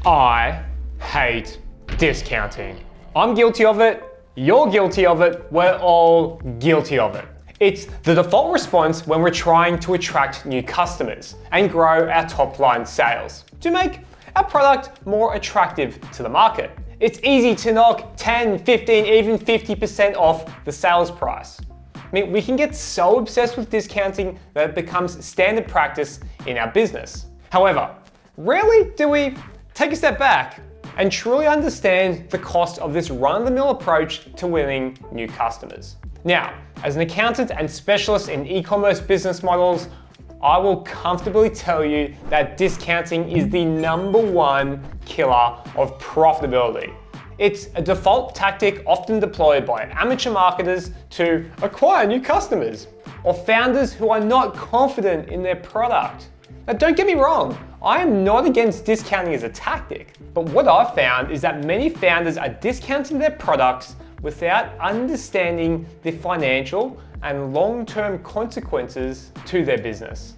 I hate discounting. I'm guilty of it, you're guilty of it, we're all guilty of it. It's the default response when we're trying to attract new customers and grow our top line sales to make our product more attractive to the market. It's easy to knock 10, 15, even 50% off the sales price. I mean, we can get so obsessed with discounting that it becomes standard practice in our business. However, rarely do we take a step back and truly understand the cost of this run-of-the-mill approach to winning new customers. Now, as an accountant and specialist in e-commerce business models, I will comfortably tell you that discounting is the #1 killer of profitability. It's a default tactic often deployed by amateur marketers to acquire new customers or founders who are not confident in their product. Now, don't get me wrong, I am not against discounting as a tactic, but what I've found is that many founders are discounting their products without understanding the financial and long-term consequences to their business.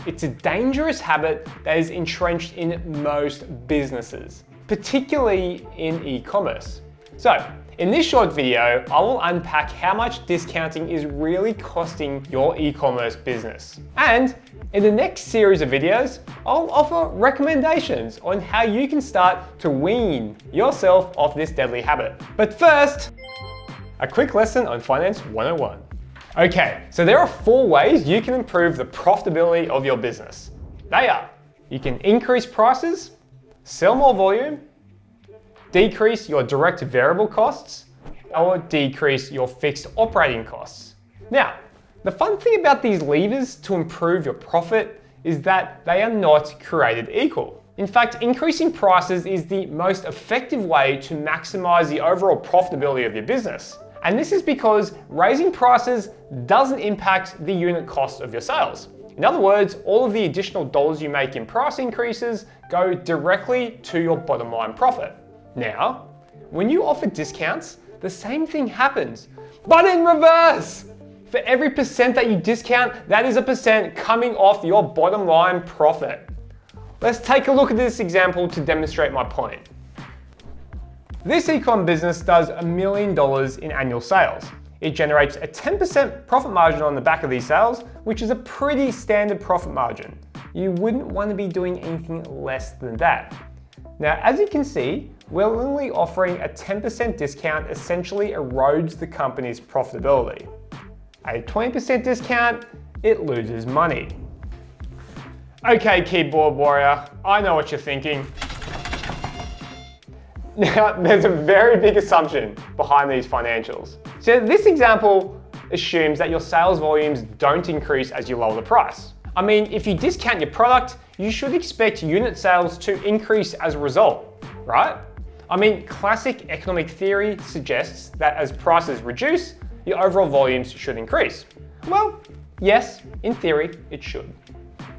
It's a dangerous habit that is entrenched in most businesses, particularly in e-commerce. So, in this short video, I will unpack how much discounting is really costing your e-commerce business. And in the next series of videos, I'll offer recommendations on how you can start to wean yourself off this deadly habit. But first, a quick lesson on Finance 101. Okay, so there are 4 ways you can improve the profitability of your business. They are, you can increase prices, sell more volume, decrease your direct variable costs, or decrease your fixed operating costs. Now, the fun thing about these levers to improve your profit is that they are not created equal. In fact, increasing prices is the most effective way to maximize the overall profitability of your business. And this is because raising prices doesn't impact the unit cost of your sales. In other words, all of the additional dollars you make in price increases go directly to your bottom line profit. Now, when you offer discounts, the same thing happens, but in reverse. For every percent that you discount, that is a percent coming off your bottom line profit. Let's take a look at this example to demonstrate my point. This e-com business does $1 million in annual sales. It generates a 10% profit margin on the back of these sales, which is a pretty standard profit margin. You wouldn't want to be doing anything less than that. Now, as you can see, willingly offering a 10% discount essentially erodes the company's profitability. At a 20% discount, it loses money. Okay, keyboard warrior, I know what you're thinking. Now, there's a very big assumption behind these financials. So this example assumes that your sales volumes don't increase as you lower the price. I mean, if you discount your product, you should expect unit sales to increase as a result, right? I mean, classic economic theory suggests that as prices reduce, your overall volumes should increase. Well, yes, in theory, it should.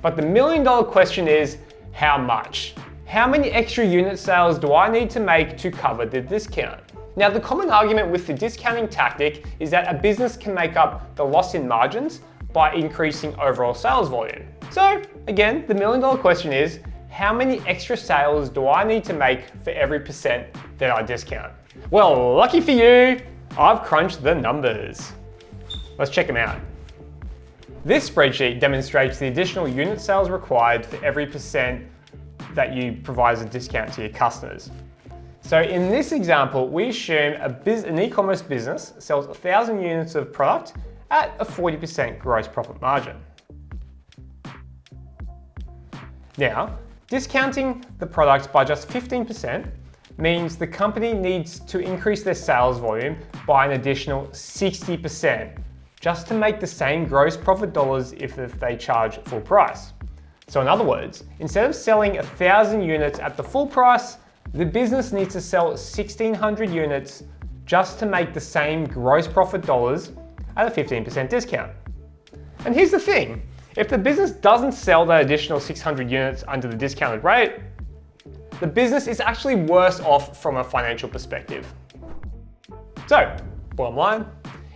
But the $1 million question is, how much? How many extra unit sales do I need to make to cover the discount? Now, the common argument with the discounting tactic is that a business can make up the loss in margins by increasing overall sales volume. So again, the $1 million question is, how many extra sales do I need to make for every percent that I discount? Well, lucky for you, I've crunched the numbers. Let's check them out. This spreadsheet demonstrates the additional unit sales required for every percent that you provide as a discount to your customers. So in this example, we assume an e-commerce business sells 1,000 units of product at a 40% gross profit margin. Now, discounting the product by just 15% means the company needs to increase their sales volume by an additional 60% just to make the same gross profit dollars if they charge full price. So in other words, instead of selling 1,000 units at the full price, the business needs to sell 1,600 units just to make the same gross profit dollars at a 15% discount. And here's the thing, if the business doesn't sell that additional 600 units under the discounted rate, the business is actually worse off from a financial perspective. So, bottom line,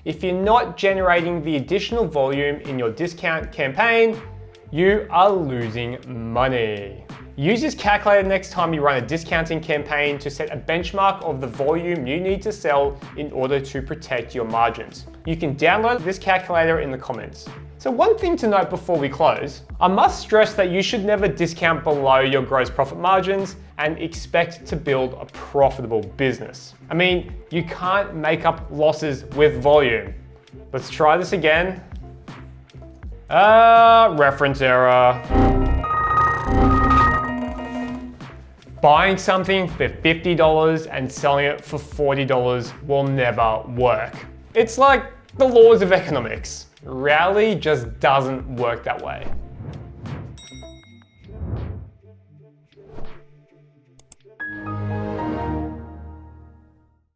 if you're not generating the additional volume in your discount campaign, you are losing money. Use this calculator next time you run a discounting campaign to set a benchmark of the volume you need to sell in order to protect your margins. You can download this calculator in the comments. So one thing to note before we close, I must stress that you should never discount below your gross profit margins and expect to build a profitable business. I mean, you can't make up losses with volume. Let's try this again. Reference error. Buying something for $50 and selling it for $40 will never work. It's like the laws of economics. Reality just doesn't work that way.